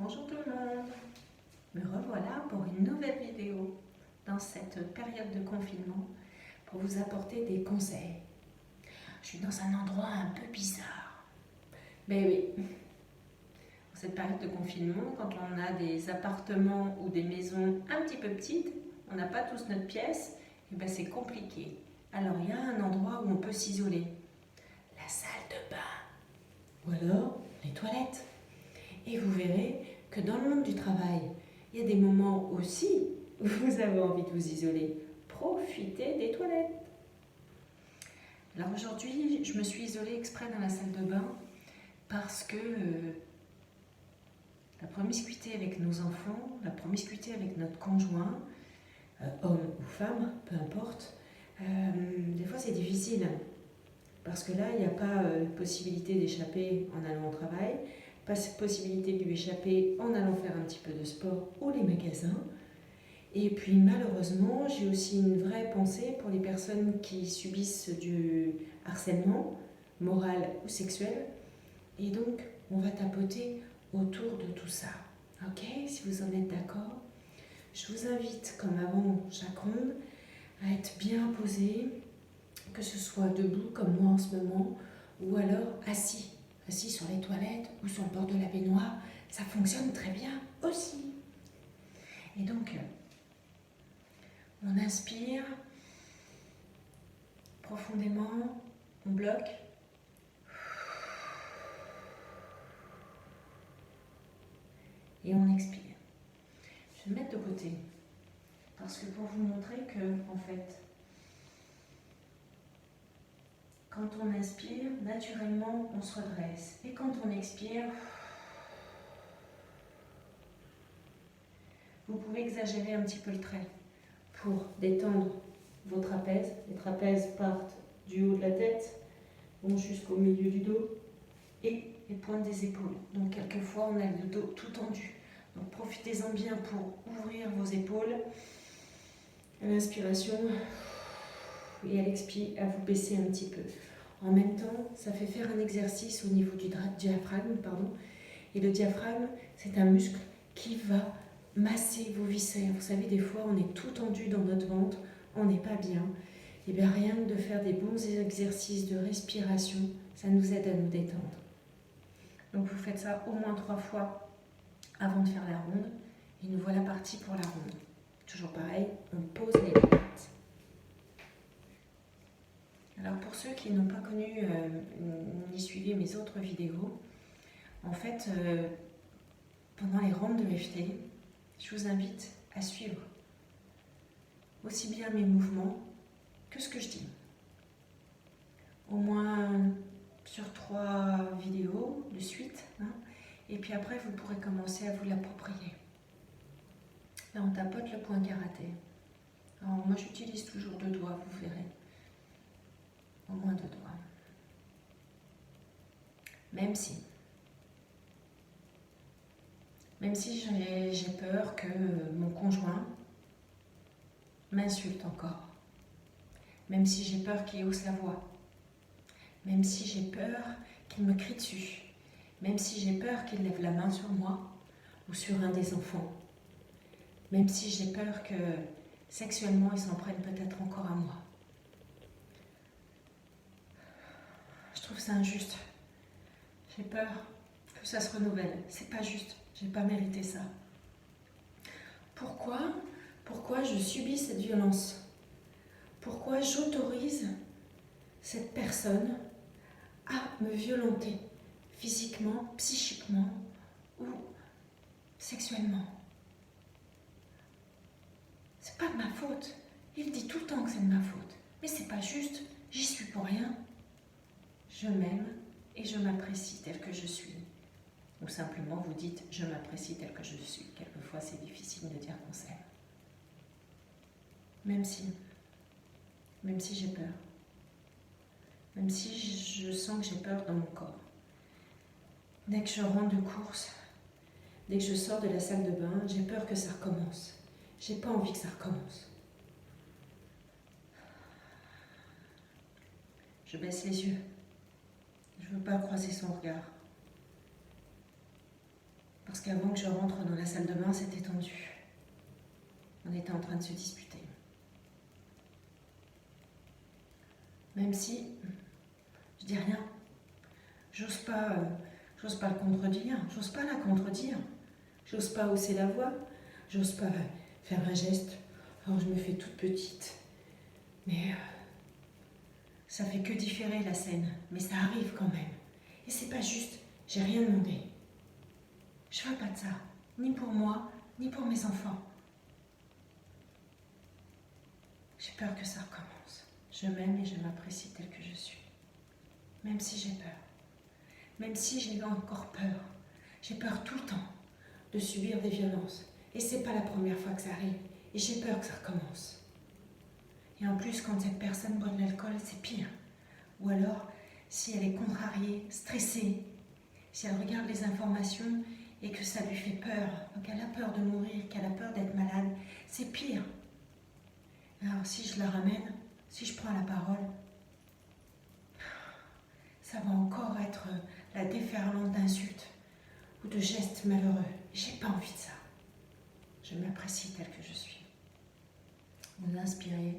Bonjour tout le monde, me revoilà pour une nouvelle vidéo dans cette période de confinement pour vous apporter des conseils. Je suis dans un endroit un peu bizarre. Mais oui, en cette période de confinement, quand on a des appartements ou des maisons un petit peu petites, on n'a pas tous notre pièce, et ben c'est compliqué. Alors il y a un endroit où on peut s'isoler. La salle de bain. Ou alors les toilettes. Et vous verrez que dans le monde du travail, il y a des moments aussi où vous avez envie de vous isoler. Profitez des toilettes. Alors aujourd'hui, je me suis isolée exprès dans la salle de bain parce que la promiscuité avec nos enfants, la promiscuité avec notre conjoint, homme ou femme, peu importe, des fois c'est difficile. Parce que là, il n'y a pas possibilité d'échapper en allant au travail, pas possibilité de lui échapper en allant faire un petit peu de sport ou les magasins. Et puis malheureusement, j'ai aussi une vraie pensée pour les personnes qui subissent du harcèlement moral ou sexuel. Et donc, on va tapoter autour de tout ça. Ok? Si vous en êtes d'accord, je vous invite, comme avant chaque ronde, à être bien posé, que ce soit debout comme moi en ce moment, ou alors assis sur les toilettes ou sur le bord de la baignoire, ça fonctionne très bien aussi. Et donc, on inspire profondément, on bloque. Et on expire. Je vais me mettre de côté, parce que pour vous montrer que, en fait, quand on inspire, naturellement, on se redresse. Et quand on expire, vous pouvez exagérer un petit peu le trait pour détendre vos trapèzes. Les trapèzes partent du haut de la tête, vont jusqu'au milieu du dos et les pointes des épaules. Donc quelquefois, on a le dos tout tendu. Donc profitez-en bien pour ouvrir vos épaules. À l'inspiration et à l'expire, à vous baisser un petit peu. En même temps, ça fait faire un exercice au niveau du diaphragme, Et le diaphragme, c'est un muscle qui va masser vos viscères. Vous savez, des fois, on est tout tendu dans notre ventre, on n'est pas bien. Et bien, rien que de faire des bons exercices de respiration, ça nous aide à nous détendre. Donc, vous faites ça au moins 3 fois avant de faire la ronde. Et nous voilà partis pour la ronde. Toujours pareil, on pose les pattes. Alors pour ceux qui n'ont pas connu ni suivi mes autres vidéos, en fait, pendant les rondes de FT, je vous invite à suivre aussi bien mes mouvements que ce que je dis. Au moins sur 3 vidéos de suite, et puis après vous pourrez commencer à vous l'approprier. Là on tapote le point karaté. Alors moi j'utilise toujours 2 doigts, vous verrez. Au moins 2 doigts. Même si j'ai peur que mon conjoint m'insulte encore, même si j'ai peur qu'il hausse la voix, même si j'ai peur qu'il me crie dessus, même si j'ai peur qu'il lève la main sur moi ou sur un des enfants, même si j'ai peur que sexuellement il s'en prenne peut-être encore à moi. Je trouve ça injuste. J'ai peur que ça se renouvelle. C'est pas juste. J'ai pas mérité ça. Pourquoi je subis cette violence? Pourquoi j'autorise cette personne à me violenter physiquement, psychiquement ou sexuellement? C'est pas de ma faute. Il dit tout le temps que c'est de ma faute. Mais c'est pas juste. J'y suis pour rien. Je m'aime et je m'apprécie tel que je suis. Ou simplement vous dites je m'apprécie tel que je suis. Quelquefois c'est difficile de dire qu'on s'aime. Même si j'ai peur. Même si je sens que j'ai peur dans mon corps. Dès que je rentre de course, dès que je sors de la salle de bain, j'ai peur que ça recommence. J'ai pas envie que ça recommence. Je baisse les yeux. Je veux pas croiser son regard. Parce qu'avant que je rentre dans la salle de bain, c'était tendu. On était en train de se disputer. Même si je dis rien, j'ose pas le contredire, j'ose pas la contredire, j'ose pas hausser la voix, j'ose pas faire un geste. Alors je me fais toute petite. Mais ça fait que différer la scène, mais ça arrive quand même. Et c'est pas juste, j'ai rien demandé. Je veux pas de ça, ni pour moi, ni pour mes enfants. J'ai peur que ça recommence. Je m'aime et je m'apprécie telle que je suis. Même si j'ai peur. Même si j'ai encore peur. J'ai peur tout le temps de subir des violences. Et c'est pas la première fois que ça arrive. Et j'ai peur que ça recommence. Et en plus, quand cette personne boit de l'alcool, c'est pire. Ou alors, si elle est contrariée, stressée, si elle regarde les informations et que ça lui fait peur, qu'elle a peur de mourir, qu'elle a peur d'être malade, c'est pire. Alors si je la ramène, si je prends la parole, ça va encore être la déferlante d'insultes ou de gestes malheureux. J'ai pas envie de ça. Je m'apprécie telle que je suis. Vous inspirez.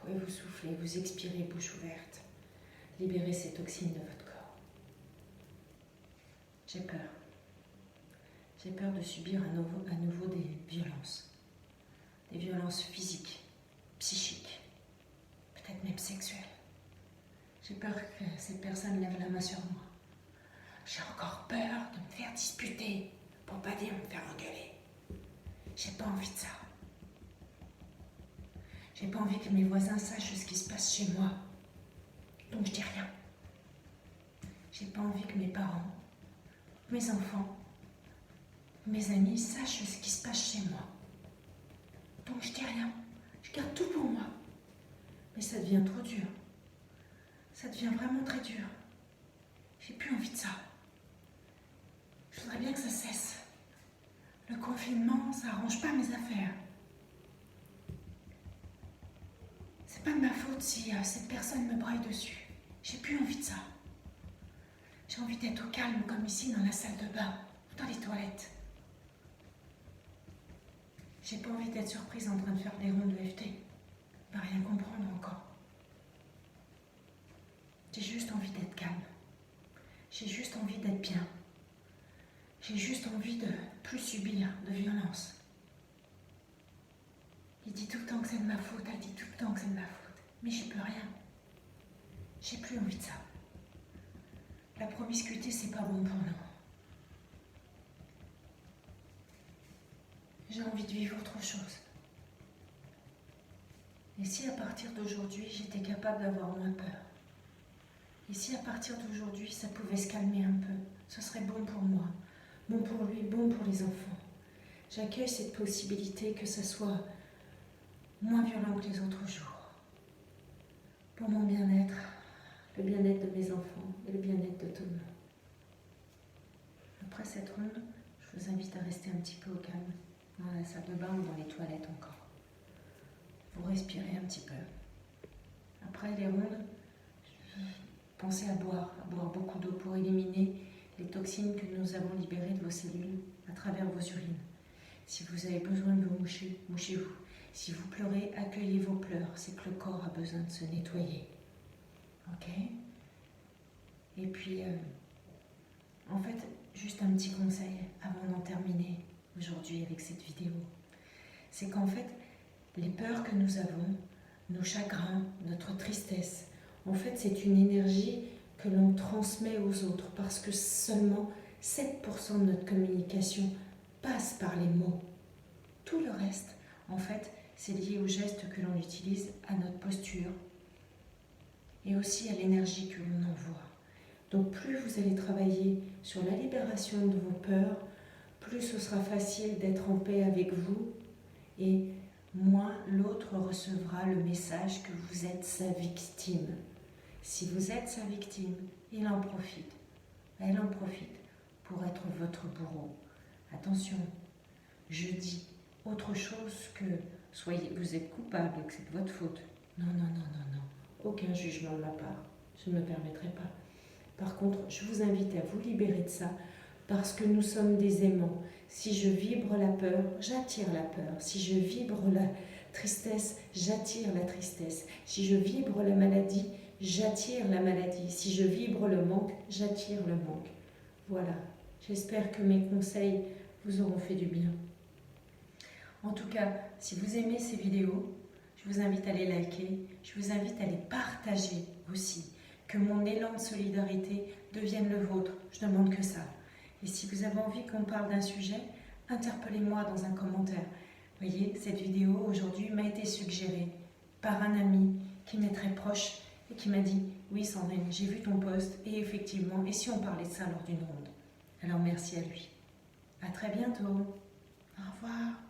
Et vous soufflez, vous expirez, bouche ouverte. Libérez ces toxines de votre corps. J'ai peur. J'ai peur de subir à nouveau des violences. Des violences physiques, psychiques, peut-être même sexuelles. J'ai peur que cette personne lève la main sur moi. J'ai encore peur de me faire disputer, pour pas dire me faire engueuler. J'ai pas envie de ça. J'ai pas envie que mes voisins sachent ce qui se passe chez moi. Donc je dis rien. J'ai pas envie que mes parents, mes enfants, mes amis sachent ce qui se passe chez moi. Donc je dis rien. Je garde tout pour moi. Mais ça devient trop dur. Ça devient vraiment très dur. J'ai plus envie de ça. Je voudrais bien que ça cesse. Le confinement, ça arrange pas mes affaires. C'est pas de ma faute si cette personne me braille dessus. J'ai plus envie de ça. J'ai envie d'être au calme comme ici dans la salle de bain ou dans les toilettes. J'ai pas envie d'être surprise en train de faire des rondes de FT. Pas rien comprendre encore. J'ai juste envie d'être calme. J'ai juste envie d'être bien. J'ai juste envie de plus subir de violence. Il dit tout le temps que c'est de ma faute, elle dit tout le temps que c'est de ma faute. Mais j'y peux rien. J'ai plus envie de ça. La promiscuité, c'est pas bon pour nous. J'ai envie de vivre autre chose. Et si à partir d'aujourd'hui, j'étais capable d'avoir moins peur? Et si à partir d'aujourd'hui, ça pouvait se calmer un peu? Ce serait bon pour moi, bon pour lui, bon pour les enfants. J'accueille cette possibilité que ça soit moins violent que les autres jours. Pour mon bien-être, le bien-être de mes enfants et le bien-être de tout le monde. Après cette ronde, je vous invite à rester un petit peu au calme, dans la salle de bain ou dans les toilettes encore. Vous respirez un petit peu. Après les rondes, pensez à boire beaucoup d'eau pour éliminer les toxines que nous avons libérées de vos cellules à travers vos urines. Si vous avez besoin de vous moucher, mouchez-vous. Si vous pleurez, accueillez vos pleurs. C'est que le corps a besoin de se nettoyer. Ok? Et puis, en fait, juste un petit conseil avant d'en terminer aujourd'hui avec cette vidéo. C'est qu'en fait, les peurs que nous avons, nos chagrins, notre tristesse, en fait, c'est une énergie que l'on transmet aux autres parce que seulement 7% de notre communication passe par les mots. Tout le reste, en fait, c'est lié aux gestes que l'on utilise, à notre posture et aussi à l'énergie que l'on envoie. Donc plus vous allez travailler sur la libération de vos peurs, plus ce sera facile d'être en paix avec vous et moins l'autre recevra le message que vous êtes sa victime. Si vous êtes sa victime, il en profite, elle en profite pour être votre bourreau. Attention, je dis autre chose que vous êtes coupable, que c'est de votre faute. Non, non, non, non, non. Aucun jugement de ma part. Je ne me permettrai pas. Par contre, je vous invite à vous libérer de ça parce que nous sommes des aimants. Si je vibre la peur, j'attire la peur. Si je vibre la tristesse, j'attire la tristesse. Si je vibre la maladie, j'attire la maladie. Si je vibre le manque, j'attire le manque. Voilà, j'espère que mes conseils vous auront fait du bien. En tout cas, si vous aimez ces vidéos, je vous invite à les liker, je vous invite à les partager aussi. Que mon élan de solidarité devienne le vôtre, je ne demande que ça. Et si vous avez envie qu'on parle d'un sujet, interpellez-moi dans un commentaire. Vous voyez, cette vidéo aujourd'hui m'a été suggérée par un ami qui m'est très proche et qui m'a dit « Oui Sandrine, j'ai vu ton post et effectivement, et si on parlait de ça lors d'une ronde ?» Alors merci à lui. À très bientôt. Au revoir.